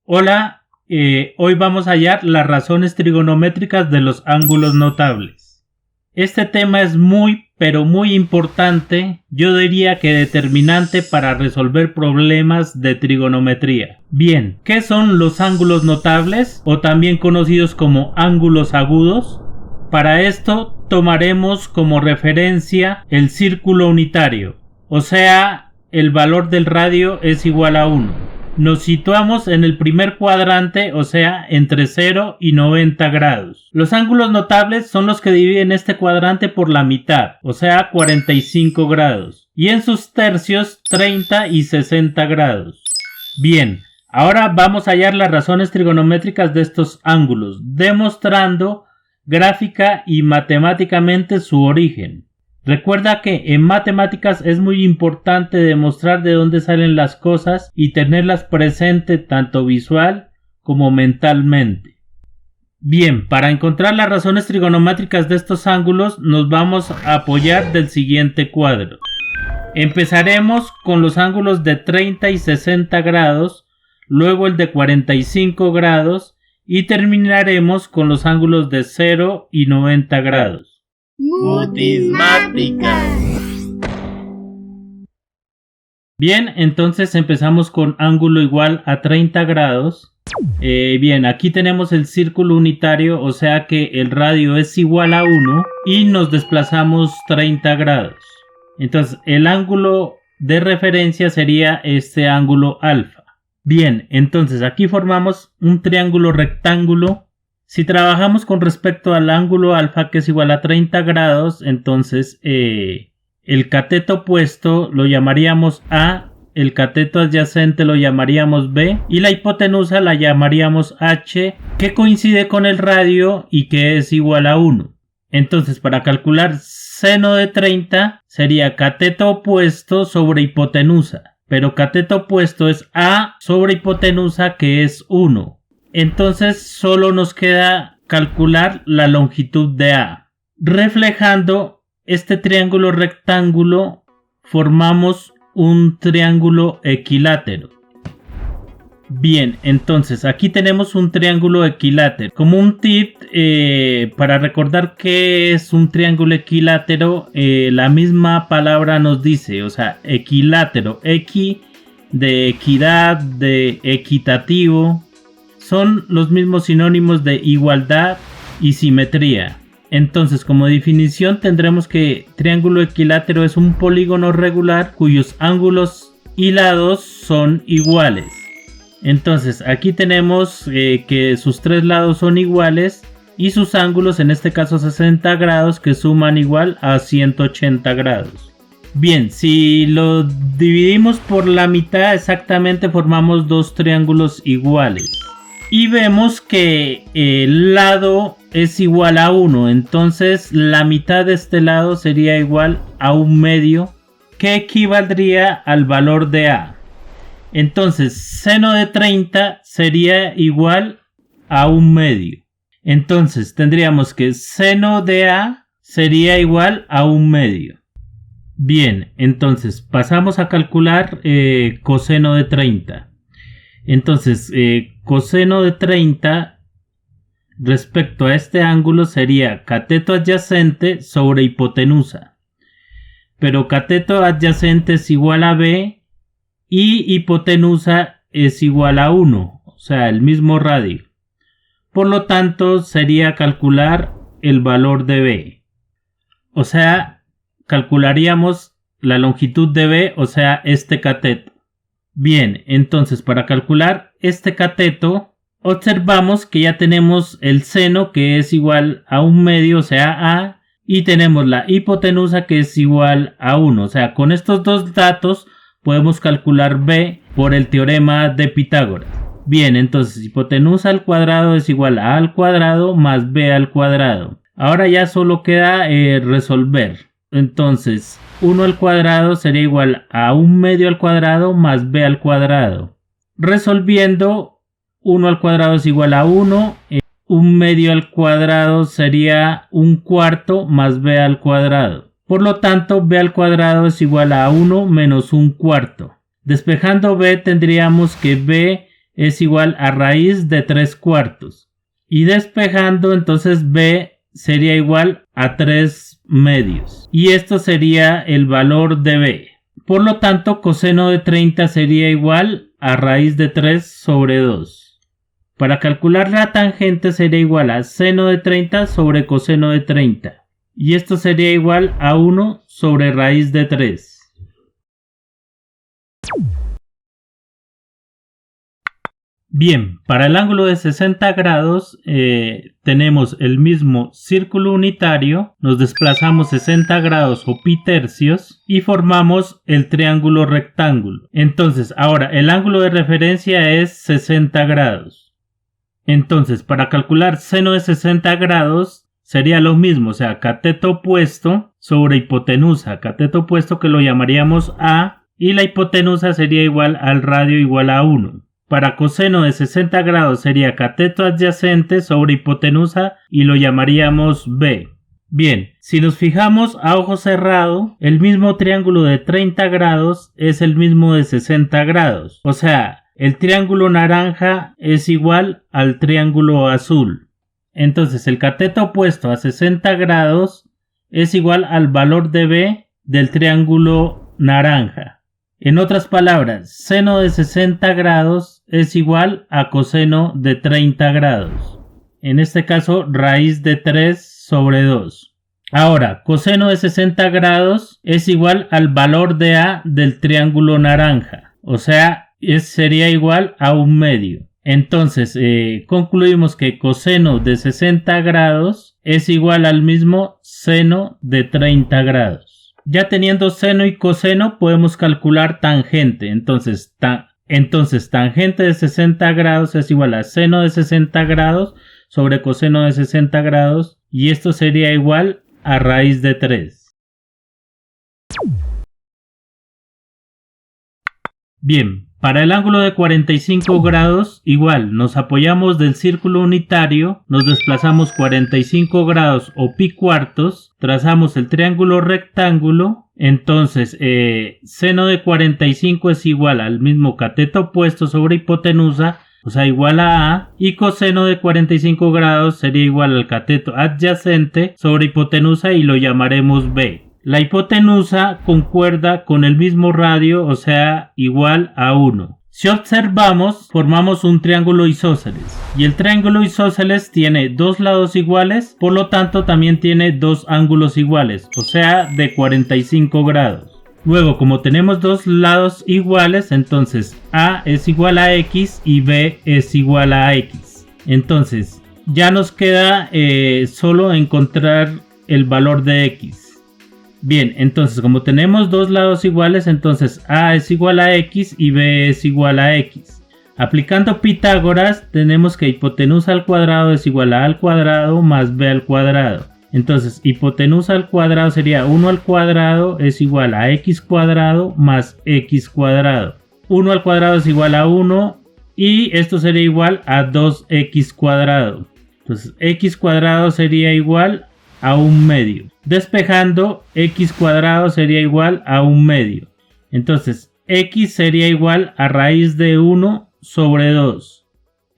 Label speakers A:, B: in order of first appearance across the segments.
A: Hola, hoy vamos a hallar las razones trigonométricas de los ángulos notables. Este tema es pero muy importante, yo diría que determinante para resolver problemas de trigonometría. Bien, ¿qué son los ángulos notables o también conocidos como ángulos agudos? Para esto tomaremos como referencia el círculo unitario, o sea, el valor del radio es igual a 1. Nos situamos en el primer cuadrante, o sea, entre 0 y 90 grados. Los ángulos notables son los que dividen este cuadrante por la mitad, o sea, 45 grados. Y en sus tercios, 30 y 60 grados. Bien, ahora vamos a hallar las razones trigonométricas de estos ángulos, demostrando gráfica y matemáticamente su origen. Recuerda que en matemáticas es muy importante demostrar de dónde salen las cosas y tenerlas presente tanto visual como mentalmente. Bien, para encontrar las razones trigonométricas de estos ángulos nos vamos a apoyar del siguiente cuadro. Empezaremos con los ángulos de 30 y 60 grados, luego el de 45 grados y terminaremos con los ángulos de 0 y 90 grados.
B: Mutismáticas.
A: Bien, entonces empezamos con ángulo igual a 30 grados. Bien, aquí tenemos el círculo unitario, o sea que el radio es igual a 1 y nos desplazamos 30 grados. Entonces el ángulo de referencia sería este ángulo alfa. Bien, entonces aquí formamos un triángulo rectángulo. Si trabajamos con respecto al ángulo alfa, que es igual a 30 grados, entonces el cateto opuesto lo llamaríamos A, el cateto adyacente lo llamaríamos B y la hipotenusa la llamaríamos H, que coincide con el radio y que es igual a 1. Entonces, para calcular seno de 30 sería cateto opuesto sobre hipotenusa, pero cateto opuesto es A sobre hipotenusa, que es 1. Entonces solo nos queda calcular la longitud de A. Reflejando este triángulo rectángulo, formamos un triángulo equilátero. Bien, entonces aquí tenemos un triángulo equilátero. Como un tip, para recordar qué es un triángulo equilátero, la misma palabra nos dice, o sea, equilátero, equi de equidad, de equitativo. Son los mismos sinónimos de igualdad y simetría. Entonces, como definición tendremos que triángulo equilátero es un polígono regular cuyos ángulos y lados son iguales. Entonces, aquí tenemos que sus tres lados son iguales y sus ángulos, en este caso 60 grados, que suman igual a 180 grados. Bien, si lo dividimos por la mitad, exactamente formamos dos triángulos iguales. Y vemos que el lado es igual a 1, entonces la mitad de este lado sería igual a 1/2, que equivaldría al valor de A. Entonces, seno de 30 sería igual a 1/2. Entonces, tendríamos que seno de A sería igual a 1/2. Bien, entonces pasamos a calcular coseno de 30. Entonces, coseno de 30 respecto a este ángulo sería cateto adyacente sobre hipotenusa. Pero cateto adyacente es igual a B y hipotenusa es igual a 1, o sea, el mismo radio. Por lo tanto, sería calcular el valor de B. O sea, calcularíamos la longitud de B, o sea, este cateto. Bien, entonces para calcular este cateto, observamos que ya tenemos el seno, que es igual a 1/2, o sea A, y tenemos la hipotenusa, que es igual a 1. O sea, con estos dos datos podemos calcular B por el teorema de Pitágoras. Bien, entonces hipotenusa al cuadrado es igual a al cuadrado más B al cuadrado. Ahora ya solo queda resolver. Entonces, 1 al cuadrado sería igual a 1/2 al cuadrado más B al cuadrado. Resolviendo, 1 al cuadrado es igual a 1. 1/2 al cuadrado sería 1/4 más B al cuadrado. Por lo tanto, B al cuadrado es igual a 1 menos 1/4. Despejando B tendríamos que B es igual a raíz de 3/4. Y despejando, entonces b sería igual a 3/2. Y esto sería el valor de b. Por lo tanto, coseno de 30 sería igual a raíz de 3 sobre 2. Para calcular la tangente sería igual a seno de 30 sobre coseno de 30. Y esto sería igual a 1 sobre raíz de 3. Bien, para el ángulo de 60 grados tenemos el mismo círculo unitario, nos desplazamos 60 grados o pi tercios y formamos el triángulo rectángulo. Entonces, ahora el ángulo de referencia es 60 grados. Entonces, para calcular seno de 60 grados sería lo mismo, o sea, cateto opuesto sobre hipotenusa, cateto opuesto que lo llamaríamos A y la hipotenusa sería igual al radio igual a 1. Para coseno de 60 grados sería cateto adyacente sobre hipotenusa y lo llamaríamos B. Bien, si nos fijamos a ojo cerrado, el mismo triángulo de 30 grados es el mismo de 60 grados. O sea, el triángulo naranja es igual al triángulo azul. Entonces, el cateto opuesto a 60 grados es igual al valor de B del triángulo naranja. En otras palabras, seno de 60 grados es igual a coseno de 30 grados. En este caso, raíz de 3 sobre 2. Ahora, coseno de 60 grados es igual al valor de A del triángulo naranja. O sea, sería igual a 1/2. Entonces, concluimos que coseno de 60 grados es igual al mismo seno de 30 grados. Ya teniendo seno y coseno podemos calcular tangente. Entonces tangente de 60 grados es igual a seno de 60 grados sobre coseno de 60 grados y esto sería igual a raíz de 3. Bien, para el ángulo de 45 grados igual nos apoyamos del círculo unitario, nos desplazamos 45 grados o pi cuartos, trazamos el triángulo rectángulo, entonces seno de 45 es igual al mismo cateto opuesto sobre hipotenusa, o sea igual a A, y coseno de 45 grados sería igual al cateto adyacente sobre hipotenusa y lo llamaremos B. La hipotenusa concuerda con el mismo radio, o sea, igual a 1. Si observamos, formamos un triángulo isósceles. Y el triángulo isósceles tiene dos lados iguales, por lo tanto también tiene dos ángulos iguales, o sea, de 45 grados. Luego, como tenemos dos lados iguales, entonces A es igual a X y B es igual a X. Entonces, ya nos queda solo encontrar el valor de X. Bien, entonces como tenemos dos lados iguales, entonces A es igual a X y B es igual a X. Aplicando Pitágoras, tenemos que hipotenusa al cuadrado es igual a A al cuadrado más B al cuadrado. Entonces, hipotenusa al cuadrado sería 1 al cuadrado es igual a X cuadrado más X cuadrado. 1 al cuadrado es igual a 1 y esto sería igual a 2X cuadrado. Entonces, X cuadrado sería igual a 1/2. Despejando, X cuadrado sería igual a 1/2. Entonces, X sería igual a raíz de 1 sobre 2.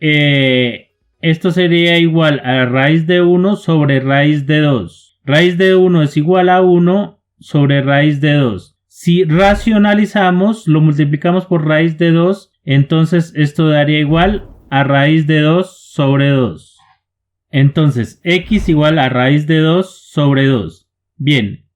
A: Esto sería igual a raíz de 1 sobre raíz de 2. Raíz de 1 es igual a 1 sobre raíz de 2. Si racionalizamos, lo multiplicamos por raíz de 2, entonces esto daría igual a raíz de 2 sobre 2. Entonces, X igual a raíz de 2 sobre 2. Bien,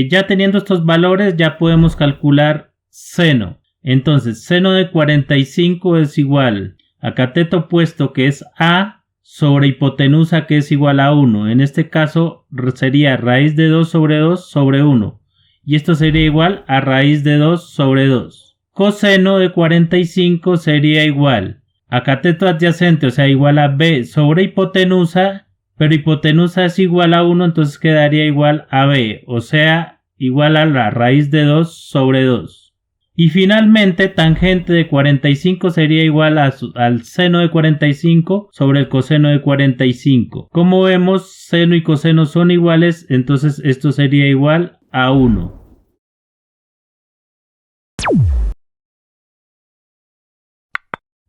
A: ya teniendo estos valores ya podemos calcular seno. Entonces, seno de 45 es igual a cateto opuesto que es A sobre hipotenusa que es igual a 1. En este caso sería raíz de 2 sobre 1. Y esto sería igual a raíz de 2 sobre 2. Coseno de 45 sería igual a cateto adyacente, o sea, igual a B sobre hipotenusa, pero hipotenusa es igual a 1, entonces quedaría igual a B, o sea, igual a la raíz de 2 sobre 2. Y finalmente, tangente de 45 sería igual al seno de 45 sobre el coseno de 45. Como vemos, seno y coseno son iguales, entonces esto sería igual a 1.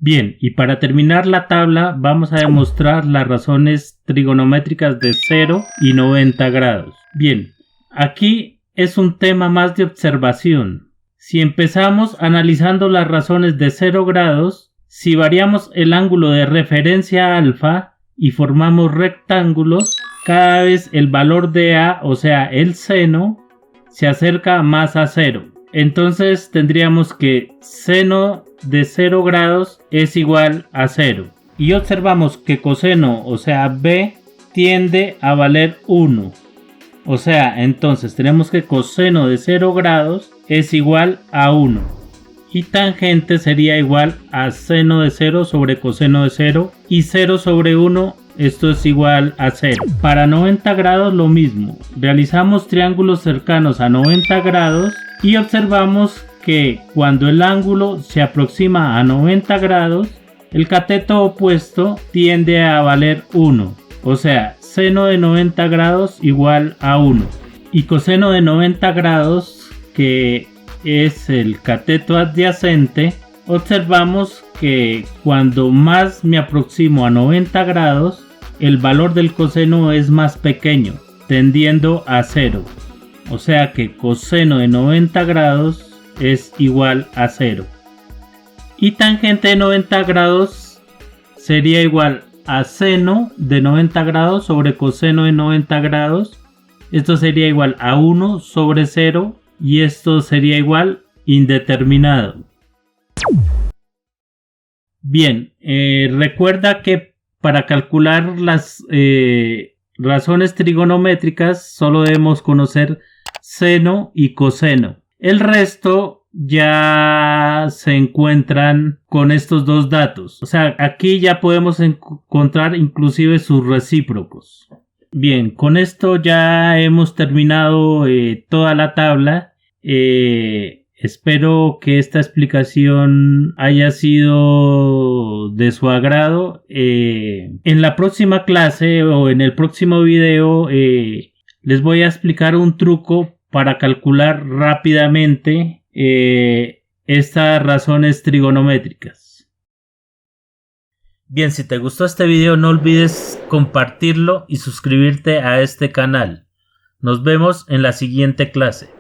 A: Bien, y para terminar la tabla vamos a demostrar las razones trigonométricas de 0 y 90 grados. Bien, aquí es un tema más de observación. Si empezamos analizando las razones de 0 grados, si variamos el ángulo de referencia alfa y formamos rectángulos, cada vez el valor de A, o sea el seno, se acerca más a 0. Entonces tendríamos que seno de 0 grados es igual a 0. Y observamos que coseno, o sea B, tiende a valer 1. O sea, entonces tenemos que coseno de 0 grados es igual a 1. Y tangente sería igual a seno de 0 sobre coseno de 0. Y 0 sobre 1, esto es igual a 0. Para 90 grados lo mismo. Realizamos triángulos cercanos a 90 grados y observamos que cuando el ángulo se aproxima a 90 grados, el cateto opuesto tiende a valer 1. O sea, seno de 90 grados igual a 1. Y coseno de 90 grados, que es el cateto adyacente, observamos que cuando más me aproximo a 90 grados, el valor del coseno es más pequeño, tendiendo a 0. O sea que coseno de 90 grados es igual a 0. Y tangente de 90 grados sería igual a seno de 90 grados sobre coseno de 90 grados. Esto sería igual a 1 sobre 0 y esto sería igual indeterminado. Bien, recuerda que para calcular las razones trigonométricas solo debemos conocer seno y coseno. El resto ya se encuentran con estos dos datos. O sea, aquí ya podemos encontrar inclusive sus recíprocos. Bien, con esto ya hemos terminado toda la tabla. Espero que esta explicación haya sido de su agrado. En la próxima clase o en el próximo video les voy a explicar un truco para calcular rápidamente estas razones trigonométricas. Bien, si te gustó este video no olvides compartirlo y suscribirte a este canal. Nos vemos en la siguiente clase.